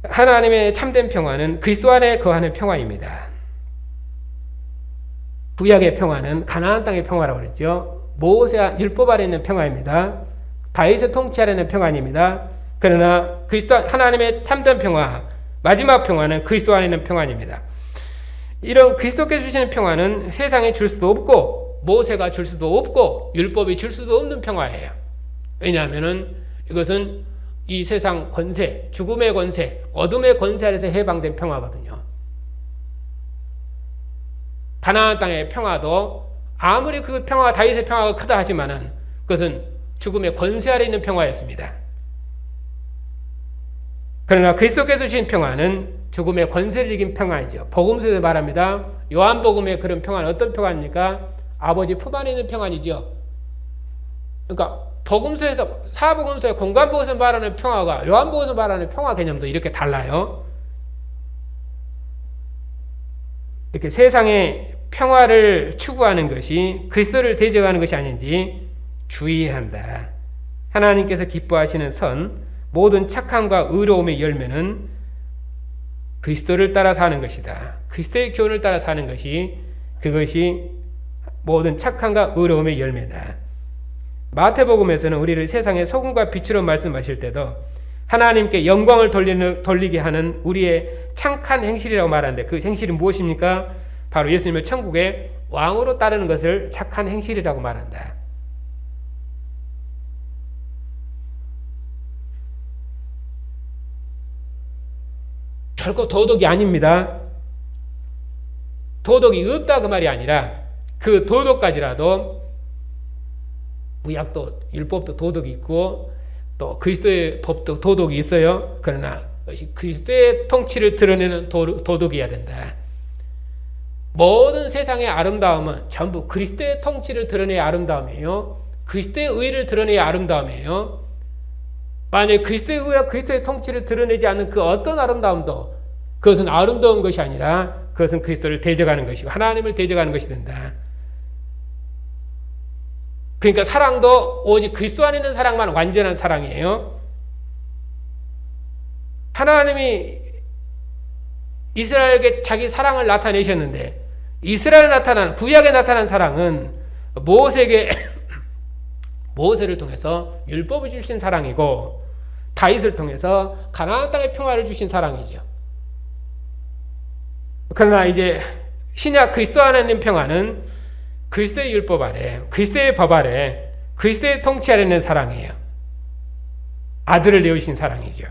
하나님의 참된 평화는 그리스도 안에 거하는 평화입니다. 구약의 평화는 가나안 땅의 평화라고 그랬죠. 모세 율법 아래 있는 평화입니다. 다윗의 통치 아래 있는 평화입니다. 그러나 그리스도 하나님의 참된 평화, 마지막 평화는 그리스도 안에 있는 평화입니다. 이런 그리스도께서 주시는 평화는 세상에 줄 수도 없고 모세가 줄 수도 없고 율법이 줄 수도 없는 평화예요. 왜냐하면 이것은 이 세상 권세, 죽음의 권세, 어둠의 권세 아래서 해방된 평화거든요. 가나안 땅의 평화도 아무리 그 평화가 다윗의 평화가 크다 하지만은 그것은 죽음의 권세 아래 있는 평화였습니다. 그러나 그리스도께서 주신 평화는 죽음의 권세를 이긴 평화이죠. 복음서에서 말합니다. 요한복음의 그런 평화는 어떤 평화입니까? 아버지 품 안에 있는 평화이죠. 그러니까 복음서에서 사복음서에 공간복음서에서 말하는 평화가 요한복음에서 말하는 평화 개념도 이렇게 달라요. 이렇게 세상의 평화를 추구하는 것이 그리스도를 대적하는 것이 아닌지 주의해야 한다. 하나님께서 기뻐하시는 선, 모든 착함과 의로움의 열매는 그리스도를 따라 사는 것이다. 그리스도의 교훈을 따라 사는 것이 그것이 모든 착함과 의로움의 열매다. 마태복음에서는 우리를 세상의 소금과 빛으로 말씀하실 때도 하나님께 영광을 돌리게 하는 우리의 착한 행실이라고 말하는데 그 행실이 무엇입니까? 바로 예수님을 천국에 왕으로 따르는 것을 착한 행실이라고 말한다. 결코 도덕이 아닙니다. 도덕이 없다 그 말이 아니라 그 도덕까지라도 구약도 율법도 도덕이 있고 또 그리스도의 법도 도덕이 있어요. 그러나 그리스도의 통치를 드러내는 도덕이어야 된다. 모든 세상의 아름다움은 전부 그리스도의 통치를 드러내야 아름다움이에요. 그리스도의 의를 드러내야 아름다움이에요. 만약에 그리스도의 의와 그리스도의 통치를 드러내지 않는 그 어떤 아름다움도 그것은 아름다운 것이 아니라 그것은 그리스도를 대적하는 것이고 하나님을 대적하는 것이 된다. 그러니까 사랑도 오직 그리스도 안에 있는 사랑만 완전한 사랑이에요. 하나님이 이스라엘에게 자기 사랑을 나타내셨는데 이스라엘에 나타난 구약에 나타난 사랑은 모세를 통해서 율법을 주신 사랑이고 다윗을 통해서 가나안 땅의 평화를 주신 사랑이죠. 그러나 이제 신약 그리스도 안에 있는 평화는 그리스도의 율법 아래, 그리스도의 법 아래, 그리스도의 통치 아래 있는 사랑이에요. 아들을 내어주신 사랑이죠.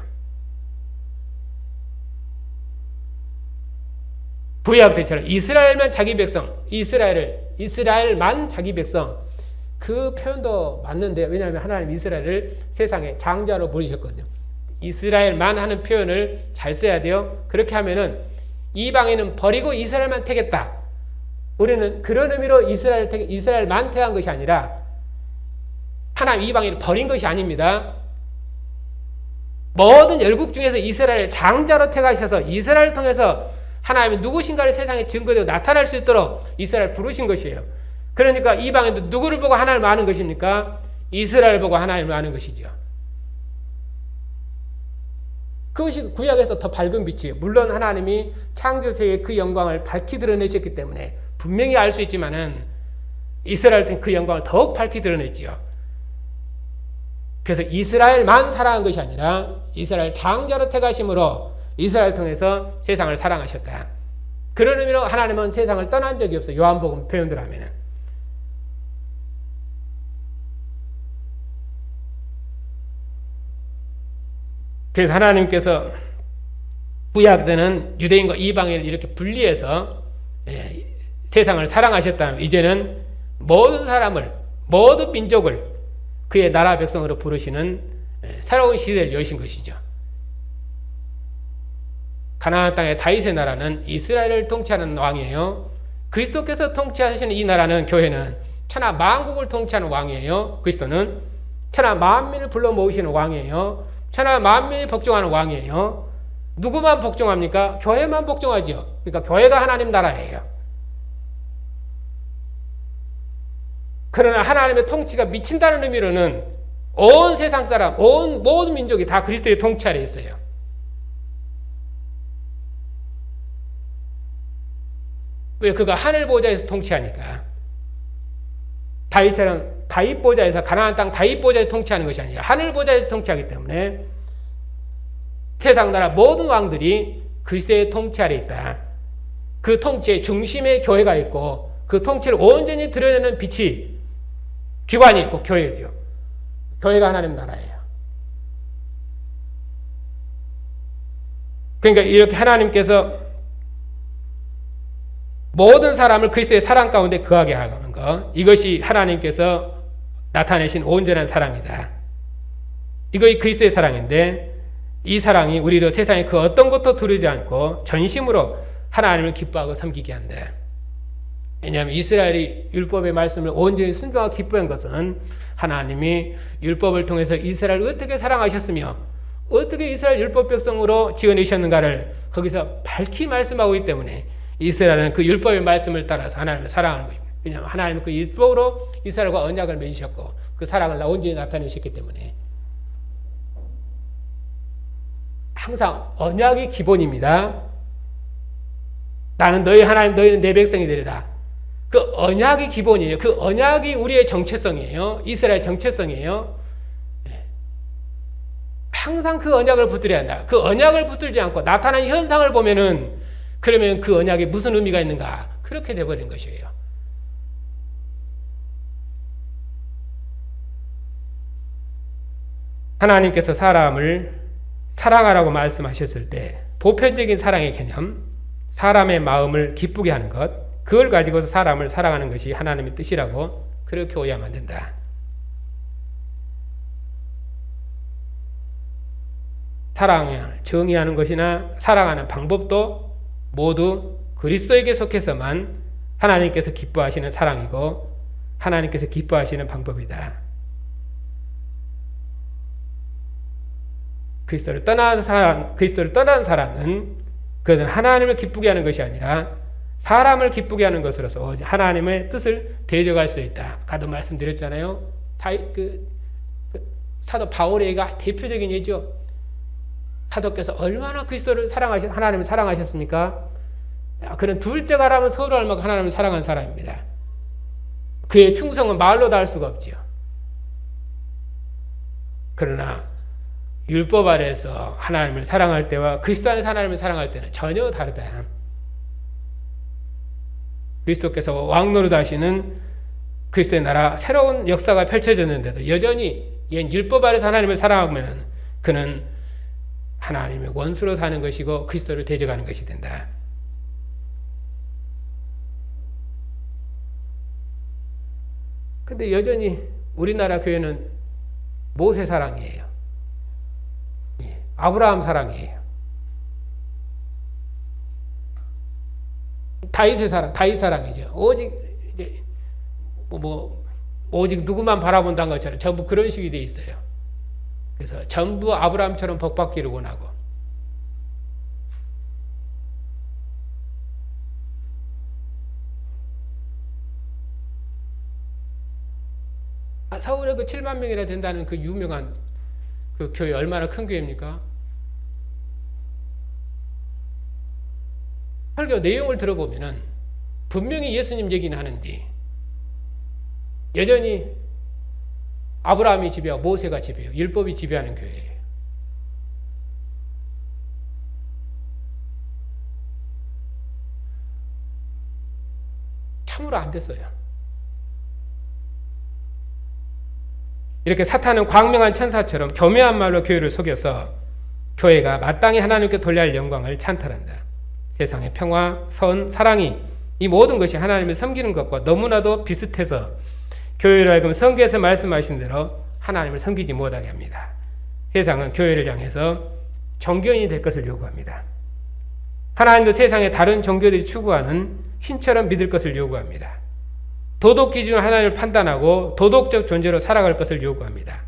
구약 때처럼 이스라엘만 자기 백성, 이스라엘만 자기 백성, 그 표현도 맞는데 왜냐하면 하나님 이스라엘을 세상의 장자로 부르셨거든요. 이스라엘만 하는 표현을 잘 써야 돼요. 그렇게 하면은 이방인은 버리고 이스라엘만 택했다. 우리는 그런 의미로 이스라엘만 택한 것이 아니라 하나님 이방인을 버린 것이 아닙니다. 모든 열국 중에서 이스라엘을 장자로 택하셔서 이스라엘을 통해서 하나님이 누구신가를 세상에 증거되고 나타날 수 있도록 이스라엘 부르신 것이에요. 그러니까 이방인도 누구를 보고 하나님을 아는 것입니까? 이스라엘 보고 하나님을 아는 것이죠. 그것이 구약에서 더 밝은 빛이에요. 물론 하나님이 창조세의 그 영광을 밝히 드러내셨기 때문에 분명히 알 수 있지만은 이스라엘은 그 영광을 더욱 밝히 드러냈지요. 그래서 이스라엘만 사랑한 것이 아니라 이스라엘 장자로 택하심으로 이스라엘 통해서 세상을 사랑하셨다. 그런 의미로 하나님은 세상을 떠난 적이 없어요. 요한복음 표현대로 하면은. 그래서 하나님께서 구약 때는 유대인과 이방인을 이렇게 분리해서 세상을 사랑하셨다면 이제는 모든 사람을, 모든 민족을 그의 나라 백성으로 부르시는 새로운 시대를 여신 것이죠. 가나안 땅의 다윗의 나라는 이스라엘을 통치하는 왕이에요. 그리스도께서 통치하시는 이 나라는 교회는 천하 만국을 통치하는 왕이에요. 그리스도는 천하 만민을 불러 모으시는 왕이에요. 천하 만민이 복종하는 왕이에요. 누구만 복종합니까? 교회만 복종하죠. 그러니까 교회가 하나님 나라예요. 그러나 하나님의 통치가 미친다는 의미로는 온 세상 사람, 모든 민족이 다 그리스도의 통치 아래 있어요. 왜? 그가 하늘 보좌에서 통치하니까. 다윗처럼 다윗 보좌에서 가나안 땅 다윗 보좌에서 통치하는 것이 아니라 하늘 보좌에서 통치하기 때문에 세상 나라 모든 왕들이 그리스도의 통치 아래 있다. 그 통치의 중심에 교회가 있고 그 통치를 온전히 드러내는 빛이 기관이 있고 교회죠. 교회가 하나님 나라예요. 그러니까 이렇게 하나님께서 모든 사람을 그리스도의 사랑 가운데 거하게 하는 것, 이것이 하나님께서 나타내신 온전한 사랑이다. 이것이 그리스도의 사랑인데 이 사랑이 우리를 세상의 그 어떤 것도 두르지 않고 전심으로 하나님을 기뻐하고 섬기게 한다. 왜냐하면 이스라엘이 율법의 말씀을 온전히 순종하고 기뻐한 것은 하나님이 율법을 통해서 이스라엘을 어떻게 사랑하셨으며 어떻게 이스라엘 율법 백성으로 지어내셨는가를 거기서 밝히 말씀하고 있기 때문에 이스라엘은 그 율법의 말씀을 따라서 하나님을 사랑하는 것입니다. 왜냐하면 하나님은 그 율법으로 이스라엘과 언약을 맺으셨고 그 사랑을 온전히 나타내셨기 때문에 항상 언약이 기본입니다. 나는 너희 하나님, 너희는 내 백성이 되리라. 그 언약이 기본이에요. 그 언약이 우리의 정체성이에요. 이스라엘 정체성이에요. 항상 그 언약을 붙들어야 한다. 그 언약을 붙들지 않고 나타나는 현상을 보면은 그러면 그 언약에 무슨 의미가 있는가? 그렇게 돼버린 것이에요. 하나님께서 사람을 사랑하라고 말씀하셨을 때 보편적인 사랑의 개념, 사람의 마음을 기쁘게 하는 것, 그걸 가지고서 사람을 사랑하는 것이 하나님의 뜻이라고 그렇게 오해하면 안 된다. 사랑을 정의하는 것이나 사랑하는 방법도 모두 그리스도에게 속해서만 하나님께서 기뻐하시는 사랑이고 하나님께서 기뻐하시는 방법이다. 그리스도를 떠난 사랑은 그것은 하나님을 기쁘게 하는 것이 아니라 사람을 기쁘게 하는 것으로서 하나님의 뜻을 대적할 수 있다. 아까도 말씀드렸잖아요. 사도 바울에게 대표적인 예죠. 사도께서 얼마나 그리스도를 하나님을 사랑하셨습니까? 그는 둘째가라면 서로 할 만큼 하나님을 사랑한 사람입니다. 그의 충성은 말로 다 할 수가 없지요. 그러나 율법 아래에서 하나님을 사랑할 때와 그리스도 안에서 하나님을 사랑할 때는 전혀 다르다. 그리스도께서 왕노릇 하시는 그리스도의 나라 새로운 역사가 펼쳐졌는데도 여전히 옛 율법 아래에서 하나님을 사랑하면 그는 하나님의 원수로 사는 것이고 그리스도를 대적하는 것이 된다. 근데 여전히 우리나라 교회는 모세 사랑이에요. 아브라함 사랑이에요. 다윗 사랑이죠. 오직 누구만 바라본다는 것처럼 전부 그런 식이 돼 있어요. 그래서 전부 아브라함처럼 복받기를 원하고 서울에 그 7만 명이나 된다는 그 유명한 그 교회 얼마나 큰 교회입니까? 설교 내용을 들어보면은 분명히 예수님 얘기는 하는데 여전히 아브라함이 지배하고 모세가 지배해요. 율법이 지배하는 교회예요. 참으로 안 됐어요. 이렇게 사탄은 광명한 천사처럼 교묘한 말로 교회를 속여서 교회가 마땅히 하나님께 돌려야 할 영광을 찬탈한다. 세상의 평화, 선, 사랑이 이 모든 것이 하나님을 섬기는 것과 너무나도 비슷해서 교회를 하여금 성경에서 말씀하신 대로 하나님을 섬기지 못하게 합니다. 세상은 교회를 향해서 종교인이 될 것을 요구합니다. 하나님도 세상의 다른 종교들이 추구하는 신처럼 믿을 것을 요구합니다. 도덕 기준으로 하나님을 판단하고 도덕적 존재로 살아갈 것을 요구합니다.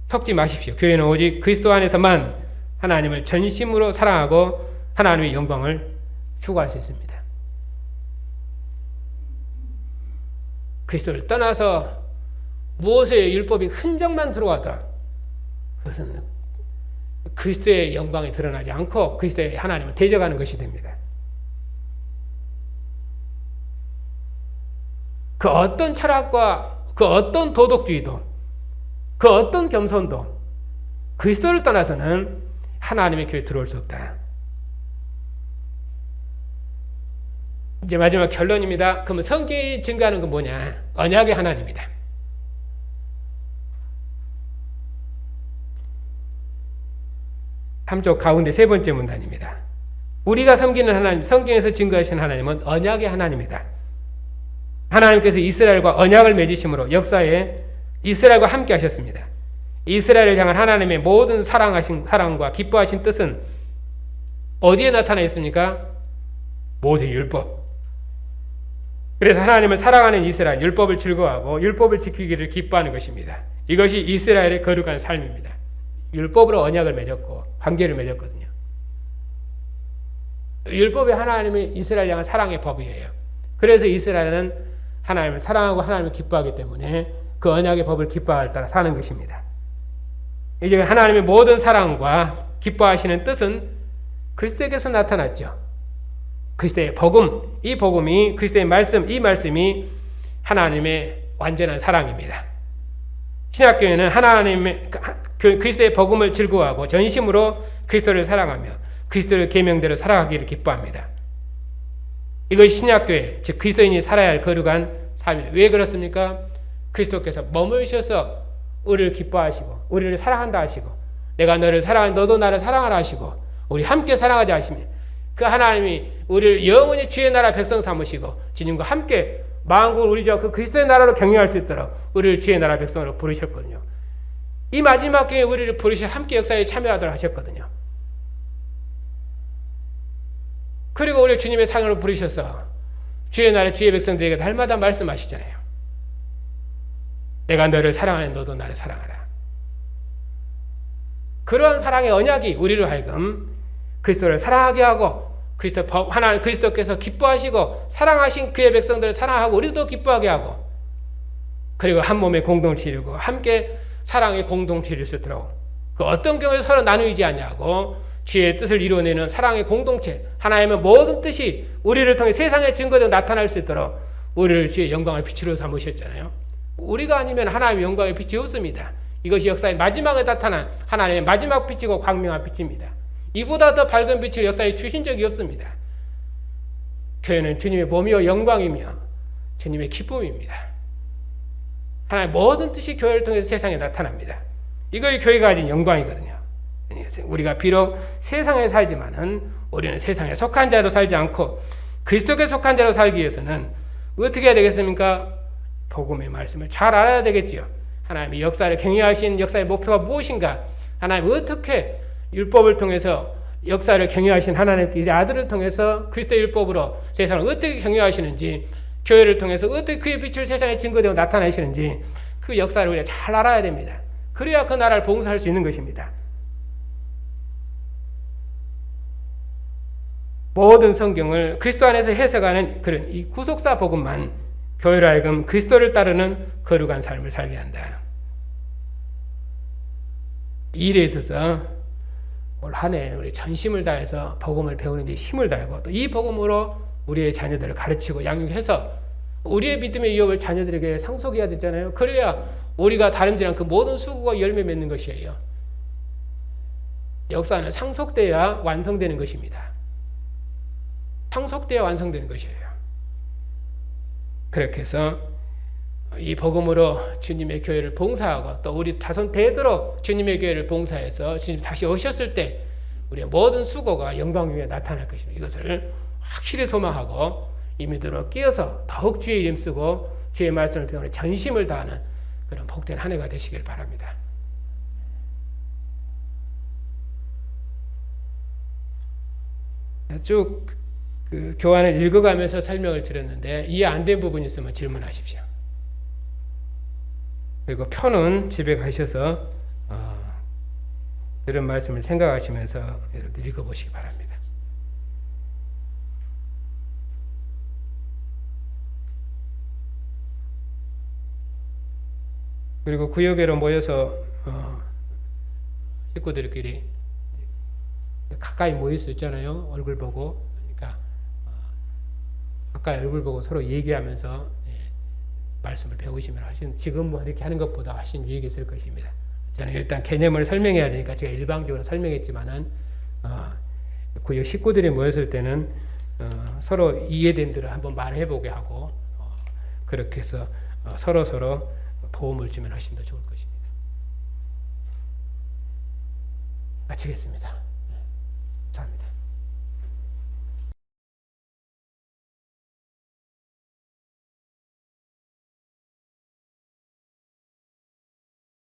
섞지 마십시오. 교회는 오직 그리스도 안에서만 하나님을 전심으로 사랑하고 하나님의 영광을 추구할 수 있습니다. 그리스도를 떠나서 모세의 율법이 흔적만 들어와도 그것은 그리스도의 영광이 드러나지 않고 그리스도의 하나님을 대적하는 것이 됩니다. 그 어떤 철학과 그 어떤 도덕주의도 그 어떤 겸손도 그리스도를 떠나서는 하나님의 교회에 들어올 수 없다. 이제 마지막 결론입니다. 그러면 성경이 증거하는 건 뭐냐? 언약의 하나님이다. 삼쪽 가운데 세 번째 문단입니다. 우리가 섬기는 하나님, 성경에서 증거하시는 하나님은 언약의 하나님이다. 하나님께서 이스라엘과 언약을 맺으심으로 역사에 이스라엘과 함께 하셨습니다. 이스라엘을 향한 하나님의 모든 사랑과 기뻐하신 뜻은 어디에 나타나 있습니까? 모세 율법. 그래서 하나님을 사랑하는 이스라엘, 율법을 즐거워하고 율법을 지키기를 기뻐하는 것입니다. 이것이 이스라엘의 거룩한 삶입니다. 율법으로 언약을 맺었고 관계를 맺었거든요. 율법이 하나님의 이스라엘 향한 사랑의 법이에요. 그래서 이스라엘은 하나님을 사랑하고 하나님을 기뻐하기 때문에 그 언약의 법을 기뻐할 따라 사는 것입니다. 이제 하나님의 모든 사랑과 기뻐하시는 뜻은 그리스도에게서 나타났죠. 그리스도의 복음, 이 복음이 그리스도의 말씀, 이 말씀이 하나님의 완전한 사랑입니다. 신약교회는 하나님의 그리스도의 복음을 즐거워하고 전심으로 그리스도를 사랑하며 그리스도의 계명대로 살아가기를 기뻐합니다. 이것이 신약교회, 즉 그리스도인이 살아야 할 거룩한 삶이에요. 왜 그렇습니까? 그리스도께서 머무르셔서 우리를 기뻐하시고 우리를 사랑한다 하시고 내가 너를 사랑하니 너도 나를 사랑하라 하시고 우리 함께 사랑하자 하시며 그 하나님이 우리를 영원히 주의 나라 백성 삼으시고 주님과 함께 만국을 우리 그 그리스도의 나라로 경영할 수 있도록 우리를 주의 나라 백성으로 부르셨거든요. 이 마지막 경에 우리를 부르셔 함께 역사에 참여하도록 하셨거든요. 그리고 우리 주님의 상을 부르셔서 주의 나라 주의 백성들에게 날마다 말씀하시잖아요. 내가 너를 사랑하니 너도 나를 사랑하라. 그러한 사랑의 언약이 우리로 하여금 그리스도를 사랑하게 하고 하나님 그리스도께서 기뻐하시고 사랑하신 그의 백성들을 사랑하고 우리도 기뻐하게 하고 그리고 한 몸의 공동체를 이루고 함께 사랑의 공동체를 수 있도록 그 어떤 경우에 서로 나누지 않냐고 주의 뜻을 이루어내는 사랑의 공동체 하나님의 모든 뜻이 우리를 통해 세상의 증거로 나타날 수 있도록 우리를 주의 영광의 빛으로 삼으셨잖아요. 우리가 아니면 하나님의 영광의 빛이 없습니다. 이것이 역사의 마지막에 나타난 하나님의 마지막 빛이고 광명한 빛입니다. 이보다 더 밝은 빛을 역사에 주신 적이 없습니다. 교회는 주님의 몸이요 영광이며 주님의 기쁨입니다. 하나님의 모든 뜻이 교회를 통해서 세상에 나타납니다. 이것이 교회가 가진 영광이거든요. 우리가 비록 세상에 살지만은 우리는 세상에 속한 자로 살지 않고 그리스도께 속한 자로 살기 위해서는 어떻게 해야 되겠습니까? 복음의 말씀을 잘 알아야 되겠죠. 하나님의 역사를 경영하신 역사의 목표가 무엇인가? 하나님 어떻게 율법을 통해서 역사를 경영하신 하나님의 아들을 통해서 그리스도의 율법으로 세상을 어떻게 경영하시는지 교회를 통해서 어떻게 그의 빛을 세상에 증거되고 나타내시는지 그 역사를 우리가 잘 알아야 됩니다. 그래야 그 나라를 봉사할 수 있는 것입니다. 모든 성경을 그리스도 안에서 해석하는 그런 이 구속사 복음만 교회로 하여금 그리스도를 따르는 거룩한 삶을 살게 한다. 이 일에 있어서 올 한 해 우리 전심을 다해서 복음을 배우는 데 힘을 다하고 또 이 복음으로 우리의 자녀들을 가르치고 양육해서 우리의 믿음의 유업을 자녀들에게 상속해야 되잖아요. 그래야 우리가 다름질 않고 모든 수고가 열매 맺는 것이에요. 역사는 상속돼야 완성되는 것입니다. 상속돼야 완성되는 것이에요. 그렇게 해서 이 복음으로 주님의 교회를 봉사하고 또 우리 자손 대대로 주님의 교회를 봉사해서 주님 다시 오셨을 때 우리의 모든 수고가 영광 중에 나타날 것입니다. 이것을 확실히 소망하고 이 믿음으로 끼어서 더욱 주의 이름 쓰고 주의 말씀을 배우는 전심을 다하는 그런 복된 한 해가 되시길 바랍니다. 쭉 그 교환을 읽어가면서 설명을 드렸는데 이해 안 된 부분이 있으면 질문하십시오. 그리고 표는 집에 가셔서 이런 말씀을 생각하시면서 여러분들 읽어보시기 바랍니다. 그리고 구역으로 모여서 식구들끼리 가까이 모일 수 있잖아요. 얼굴 보고. 그러니까 가까이 얼굴 보고 서로 얘기하면서 말씀을 배우시면 훨씬 지금 뭐 이렇게 하는 것보다 훨씬 유익이 있을 것입니다. 저는 일단 개념을 설명해야 되니까 제가 일방적으로 설명했지만은 구역 식구들이 모였을 때는 서로 이해된 대로 한번 말해보게 하고 그렇게 해서 서로 도움을 주면 훨씬 더 좋을 것입니다. 마치겠습니다. 감사합니다.